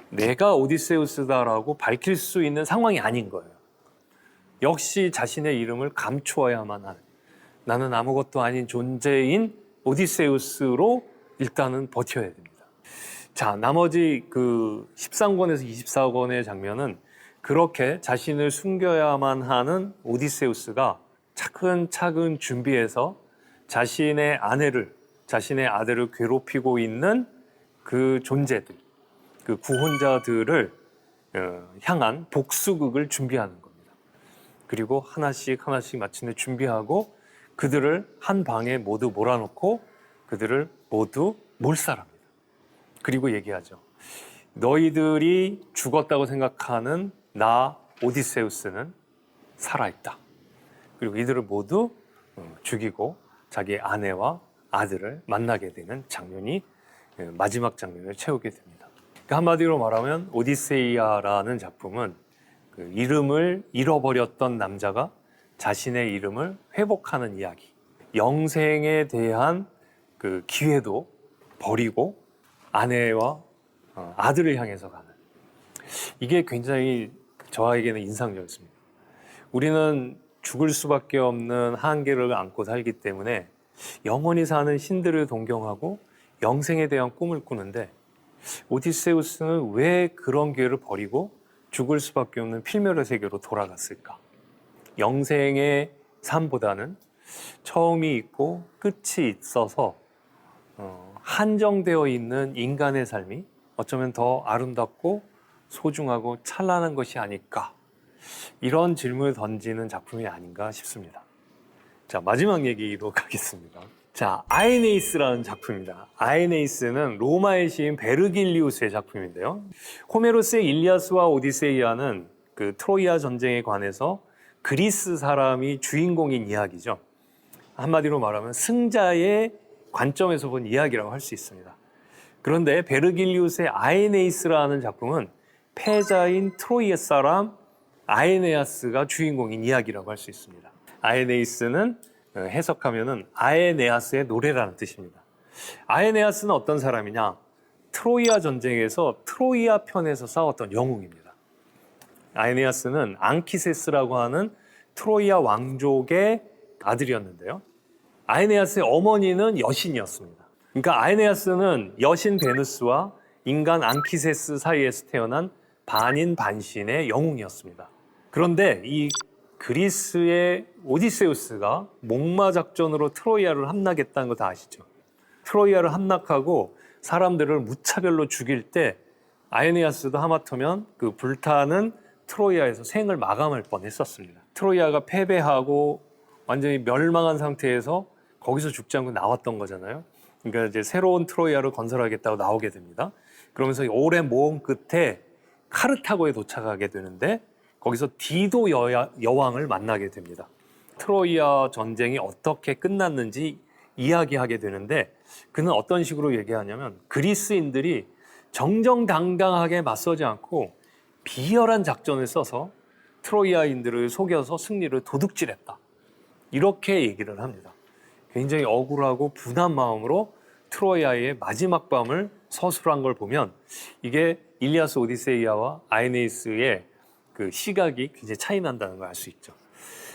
내가 오디세우스다라고 밝힐 수 있는 상황이 아닌 거예요. 역시 자신의 이름을 감추어야만 한, 나는 아무것도 아닌 존재인 오디세우스로 일단은 버텨야 됩니다. 자, 나머지 그 13권에서 24권의 장면은 그렇게 자신을 숨겨야만 하는 오디세우스가 차근차근 준비해서 자신의 아내를, 자신의 아들을 괴롭히고 있는 그 존재들, 그 구혼자들을 향한 복수극을 준비하는 겁니다. 그리고 하나씩 마침내 준비하고 그들을 한 방에 모두 몰아넣고 그들을 모두 몰살합니다. 그리고 얘기하죠. 너희들이 죽었다고 생각하는 나 오디세우스는 살아있다. 그리고 이들을 모두 죽이고 자기의 아내와 아들을 만나게 되는 장면이 마지막 장면을 채우게 됩니다. 그러니까 한마디로 말하면 오디세이아라는 작품은 그 이름을 잃어버렸던 남자가 자신의 이름을 회복하는 이야기, 영생에 대한 그 기회도 버리고 아내와 아들을 향해서 가는, 이게 굉장히 저에게는 인상적이었습니다. 우리는 죽을 수밖에 없는 한계를 안고 살기 때문에 영원히 사는 신들을 동경하고 영생에 대한 꿈을 꾸는데 오디세우스는 왜 그런 기회를 버리고 죽을 수밖에 없는 필멸의 세계로 돌아갔을까? 영생의 삶보다는 처음이 있고 끝이 있어서 한정되어 있는 인간의 삶이 어쩌면 더 아름답고 소중하고 찬란한 것이 아닐까, 이런 질문을 던지는 작품이 아닌가 싶습니다. 자, 마지막 얘기로 가겠습니다. 자, 아에네이스라는 작품입니다. 아에네이스는 로마의 시인 베르길리우스의 작품인데요. 호메로스의 일리아스와 오디세이아는 그 트로이아 전쟁에 관해서 그리스 사람이 주인공인 이야기죠. 한마디로 말하면 승자의 관점에서 본 이야기라고 할 수 있습니다. 그런데 베르길리우스의 아에네이스라는 작품은 패자인 트로이아 사람 아에네아스가 주인공인 이야기라고 할 수 있습니다. 아에네이스는 해석하면은 아에네아스의 노래라는 뜻입니다. 아에네아스는 어떤 사람이냐? 트로이아 전쟁에서 트로이아 편에서 싸웠던 영웅입니다. 아에네아스는 앙키세스라고 하는 트로이아 왕족의 아들이었는데요. 아에네아스의 어머니는 여신이었습니다. 그러니까 아에네아스는 여신 베누스와 인간 앙키세스 사이에서 태어난 반인 반신의 영웅이었습니다. 그런데 이 그리스의 오디세우스가 목마 작전으로 트로이아를 함락했다는 거 다 아시죠? 트로이아를 함락하고 사람들을 무차별로 죽일 때 아에네아스도 하마터면 그 불타는 트로이아에서 생을 마감할 뻔했었습니다. 트로이아가 패배하고 완전히 멸망한 상태에서 거기서 죽지 않고 나왔던 거잖아요. 그러니까 이제 새로운 트로이아를 건설하겠다고 나오게 됩니다. 그러면서 오랜 모험 끝에 카르타고에 도착하게 되는데 거기서 디도 여왕을 만나게 됩니다. 트로이아 전쟁이 어떻게 끝났는지 이야기하게 되는데 그는 어떤 식으로 얘기하냐면 그리스인들이 정정당당하게 맞서지 않고 비열한 작전을 써서 트로이아인들을 속여서 승리를 도둑질했다. 이렇게 얘기를 합니다. 굉장히 억울하고 분한 마음으로 트로이아의 마지막 밤을 서술한 걸 보면 이게 일리아스 오디세이아와 아에네이스의 그 시각이 굉장히 차이 난다는 걸 알 수 있죠.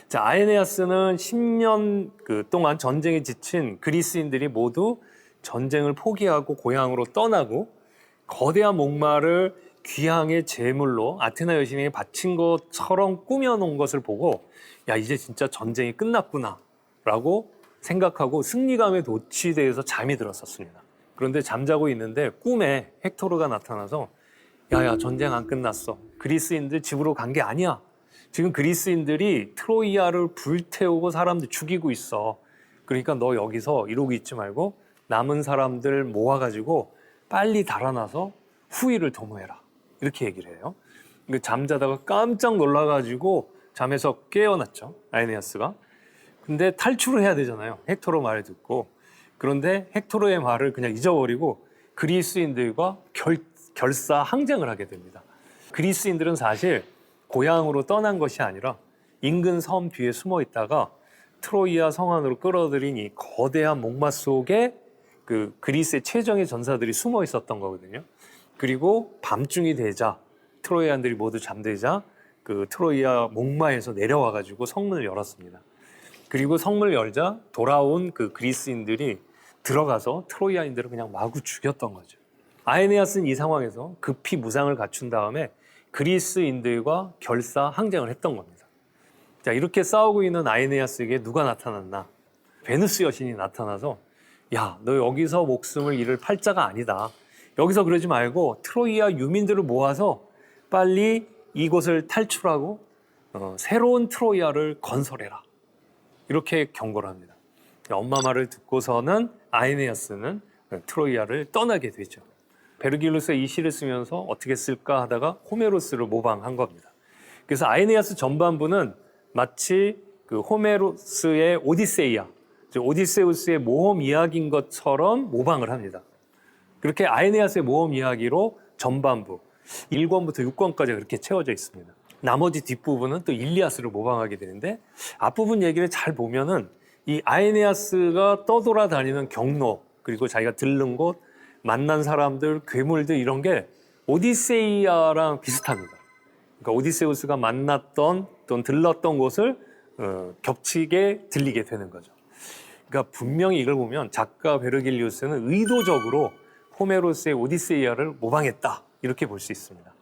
자, 아에네아스는 10년 동안 전쟁에 지친 그리스인들이 모두 전쟁을 포기하고 고향으로 떠나고 거대한 목마를 귀향의 제물로 아테나 여신에게 바친 것처럼 꾸며놓은 것을 보고 야, 이제 진짜 전쟁이 끝났구나 라고 생각하고 승리감에 도취돼서 잠이 들었었습니다. 그런데 잠자고 있는데 꿈에 헥토르가 나타나서 야야, 전쟁 안 끝났어. 그리스인들 집으로 간 게 아니야. 지금 그리스인들이 트로이아를 불태우고 사람들 죽이고 있어. 그러니까 너 여기서 이러고 있지 말고 남은 사람들 모아가지고 빨리 달아나서 후위를 도모해라. 이렇게 얘기를 해요. 잠자다가 깜짝 놀라가지고 잠에서 깨어났죠. 아에네아스가. 근데 탈출을 해야 되잖아요. 헥토르 말을 듣고. 그런데 헥토르의 말을 그냥 잊어버리고 그리스인들과 결사 항쟁을 하게 됩니다. 그리스인들은 사실 고향으로 떠난 것이 아니라 인근 섬 뒤에 숨어 있다가 트로이아 성 안으로 끌어들인 이 거대한 목마 속에 그 그리스의 최정예 전사들이 숨어 있었던 거거든요. 그리고 밤중이 되자 트로이안들이 모두 잠들자 그 트로이아 목마에서 내려와 가지고 성문을 열었습니다. 그리고 성문을 열자 돌아온 그 그리스인들이 들어가서 트로이아인들을 그냥 마구 죽였던 거죠. 아에네아스는 이 상황에서 급히 무장을 갖춘 다음에 그리스인들과 결사 항쟁을 했던 겁니다. 자, 이렇게 싸우고 있는 아에네아스에게 누가 나타났나? 베누스 여신이 나타나서 야, 너 여기서 목숨을 잃을 팔자가 아니다. 여기서 그러지 말고 트로이아 유민들을 모아서 빨리 이곳을 탈출하고 새로운 트로이아를 건설해라. 이렇게 경고를 합니다. 엄마 말을 듣고서는 아에네아스는 트로이아를 떠나게 되죠. 베르길루스가 이 시를 쓰면서 어떻게 쓸까 하다가 호메로스를 모방한 겁니다. 그래서 아에네아스 전반부는 마치 그 호메로스의 오디세이아, 즉 오디세우스의 모험 이야기인 것처럼 모방을 합니다. 그렇게 아에네아스의 모험 이야기로 전반부 1권부터 6권까지 그렇게 채워져 있습니다. 나머지 뒷부분은 또 일리아스를 모방하게 되는데 앞부분 얘기를 잘 보면은 이 아에네아스가 떠돌아다니는 경로 그리고 자기가 들른 곳 만난 사람들, 괴물들 이런 게 오디세이아랑 비슷합니다. 그러니까 오디세우스가 만났던 또는 들렀던 곳을 겹치게 들리게 되는 거죠. 그러니까 분명히 이걸 보면 작가 베르길리우스는 의도적으로 호메로스의 오디세이아를 모방했다 이렇게 볼 수 있습니다.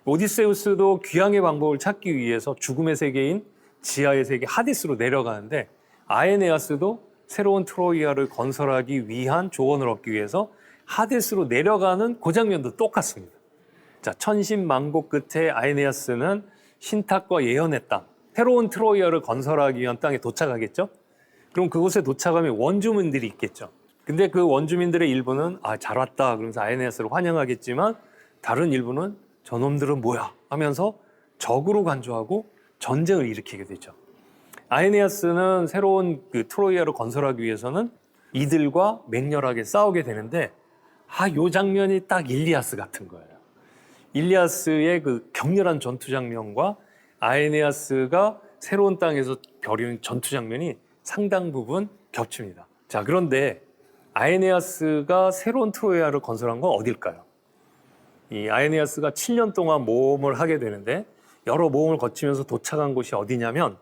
오디세우스도 귀향의 방법을 찾기 위해서 죽음의 세계인 지하의 세계 하디스로 내려가는데 아에네아스도 새로운 트로이아를 건설하기 위한 조언을 얻기 위해서 하데스로 내려가는 그 장면도 똑같습니다. 자, 천신만고 끝에 아에네아스는 신탁과 예언의 땅, 새로운 트로이아를 건설하기 위한 땅에 도착하겠죠? 그럼 그곳에 도착하면 원주민들이 있겠죠. 근데 그 원주민들의 일부는 잘 왔다 그러면서 아에네아스를 환영하겠지만 다른 일부는 저놈들은 뭐야 하면서 적으로 간주하고 전쟁을 일으키게 되죠. 아에네아스는 새로운 그 트로이아를 건설하기 위해서는 이들과 맹렬하게 싸우게 되는데 요 장면이 딱 일리아스 같은 거예요. 일리아스의 그 격렬한 전투 장면과 아에네아스가 새로운 땅에서 벌이는 전투 장면이 상당 부분 겹칩니다. 자, 그런데 아에네아스가 새로운 트로이아를 건설한 건 어딜까요? 이 아에네아스가 7년 동안 모험을 하게 되는데 여러 모험을 거치면서 도착한 곳이 어디냐면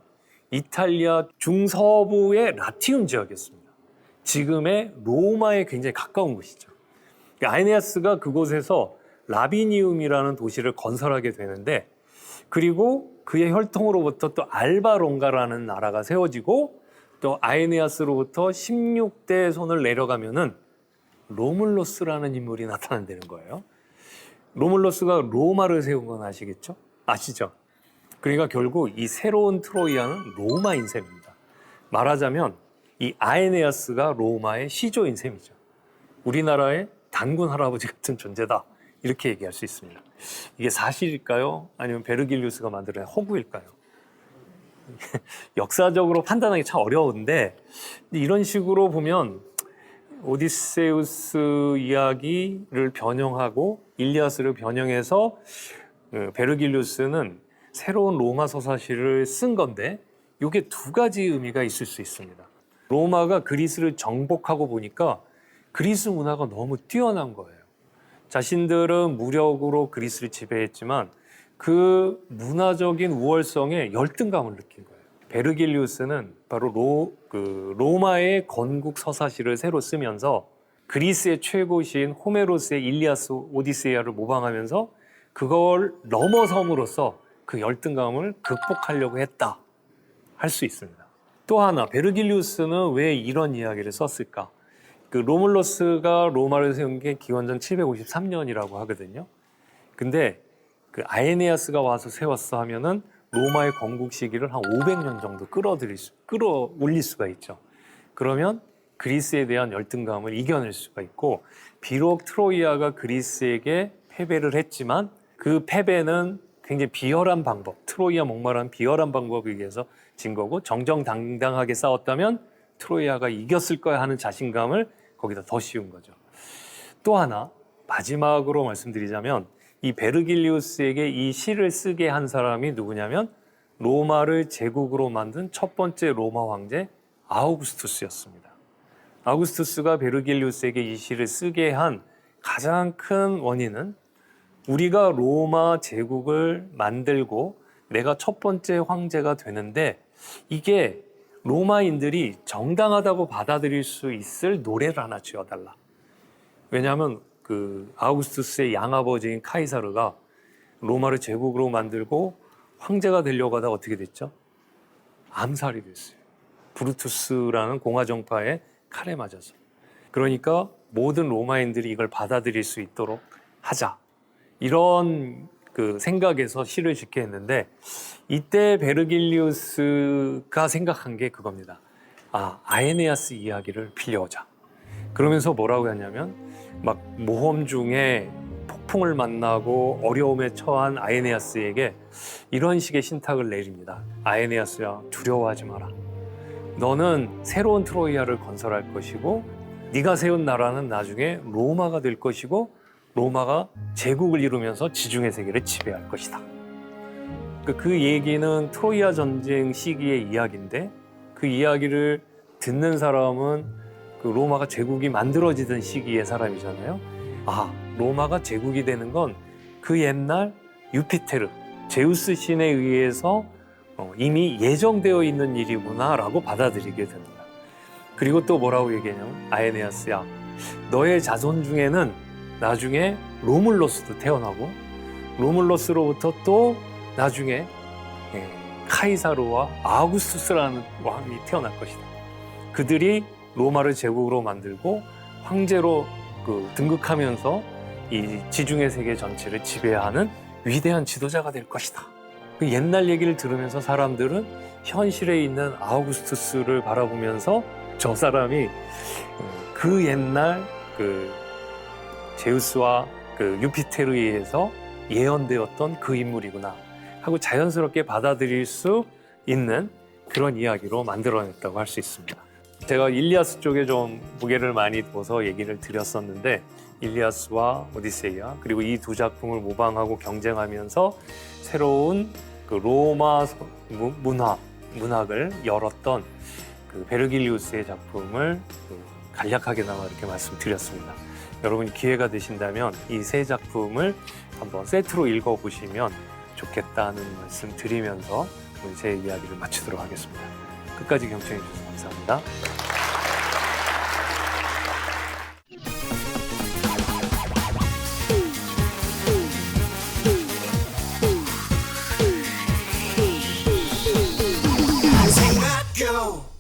이탈리아 중서부의 라티움 지역이었습니다. 지금의 로마에 굉장히 가까운 곳이죠. 아에네아스가 그곳에서 라비니움이라는 도시를 건설하게 되는데 그리고 그의 혈통으로부터 또 알바론가라는 나라가 세워지고 또 아에네아스로부터 16대 손을 내려가면은 로물로스라는 인물이 나타난다는 거예요. 로물로스가 로마를 세운 건 아시겠죠? 아시죠? 그러니까 결국 이 새로운 트로이아는 로마인 셈입니다. 말하자면 이 아에네아스가 로마의 시조인 셈이죠. 우리나라의 단군 할아버지 같은 존재다. 이렇게 얘기할 수 있습니다. 이게 사실일까요? 아니면 베르길리우스가 만들어낸 허구일까요? 역사적으로 판단하기 참 어려운데 이런 식으로 보면 오디세우스 이야기를 변형하고 일리아스를 변형해서 베르길리우스는 새로운 로마 서사시를 쓴 건데 이게 두 가지 의미가 있을 수 있습니다. 로마가 그리스를 정복하고 보니까 그리스 문화가 너무 뛰어난 거예요. 자신들은 무력으로 그리스를 지배했지만 그 문화적인 우월성에 열등감을 느낀 거예요. 베르길리우스는 바로 로마의 건국 서사시를 새로 쓰면서 그리스의 최고 시인 호메로스의 일리아스 오디세이아를 모방하면서 그걸 넘어섬으로써 그 열등감을 극복하려고 했다 할 수 있습니다. 또 하나, 베르길리우스는 왜 이런 이야기를 썼을까? 그 로물러스가 로마를 세운 게 기원전 753년이라고 하거든요. 근데 그 아에네아스가 와서 세웠어 하면은 로마의 건국 시기를 한 500년 정도 끌어올릴 수가 있죠. 그러면 그리스에 대한 열등감을 이겨낼 수가 있고, 비록 트로이아가 그리스에게 패배를 했지만 그 패배는 굉장히 비열한 방법, 트로이아 목마르한 비열한 방법에 의해서 진 거고, 정정당당하게 싸웠다면 트로이아가 이겼을 거야 하는 자신감을 거기다 더 씌운 거죠. 또 하나, 마지막으로 말씀드리자면 이 베르길리우스에게 이 시를 쓰게 한 사람이 누구냐면 로마를 제국으로 만든 첫 번째 로마 황제 아우구스투스였습니다. 아우구스투스가 베르길리우스에게 이 시를 쓰게 한 가장 큰 원인은 우리가 로마 제국을 만들고 내가 첫 번째 황제가 되는데 이게 로마인들이 정당하다고 받아들일 수 있을 노래를 하나 지어달라. 왜냐하면 그 아우구스투스의 양아버지인 카이사르가 로마를 제국으로 만들고 황제가 되려고 하다가 어떻게 됐죠? 암살이 됐어요. 브루투스라는 공화정파의 칼에 맞아서. 그러니까 모든 로마인들이 이걸 받아들일 수 있도록 하자. 이런 그 생각에서 시를 짓게 했는데, 이때 베르길리우스가 생각한 게 그겁니다. 아에네아스 이야기를 빌려오자. 그러면서 뭐라고 했냐면 막 모험 중에 폭풍을 만나고 어려움에 처한 아에네아스에게 이런 식의 신탁을 내립니다. 아에네아스야, 두려워하지 마라. 너는 새로운 트로이아를 건설할 것이고 네가 세운 나라는 나중에 로마가 될 것이고 로마가 제국을 이루면서 지중해 세계를 지배할 것이다. 그 얘기는 트로이아 전쟁 시기의 이야기인데, 그 이야기를 듣는 사람은 그 로마가 제국이 만들어지던 시기의 사람이잖아요. 로마가 제국이 되는 건 그 옛날 유피테르, 제우스 신에 의해서 이미 예정되어 있는 일이구나라고 받아들이게 됩니다. 그리고 또 뭐라고 얘기하냐면 아에네아스야, 너의 자손 중에는 나중에 로물러스도 태어나고 로물러스로부터 또 나중에 카이사르와 아우구스투스라는 왕이 태어날 것이다. 그들이 로마를 제국으로 만들고 황제로 등극하면서 이 지중해 세계 전체를 지배하는 위대한 지도자가 될 것이다. 그 옛날 얘기를 들으면서 사람들은 현실에 있는 아우구스투스를 바라보면서 저 사람이 그 옛날 그 제우스와 그 유피테르에 의해서 예언되었던 그 인물이구나 하고 자연스럽게 받아들일 수 있는 그런 이야기로 만들어냈다고 할 수 있습니다. 제가 일리아스 쪽에 좀 무게를 많이 둬서 얘기를 드렸었는데, 일리아스와 오디세이아, 그리고 이 두 작품을 모방하고 경쟁하면서 새로운 그 로마 문학을 열었던 그 베르길리우스의 작품을 간략하게나마 이렇게 말씀드렸습니다. 여러분이 기회가 되신다면 이 세 작품을 한번 세트로 읽어보시면 좋겠다는 말씀 드리면서 제 이야기를 마치도록 하겠습니다. 끝까지 경청해 주셔서 감사합니다. Go!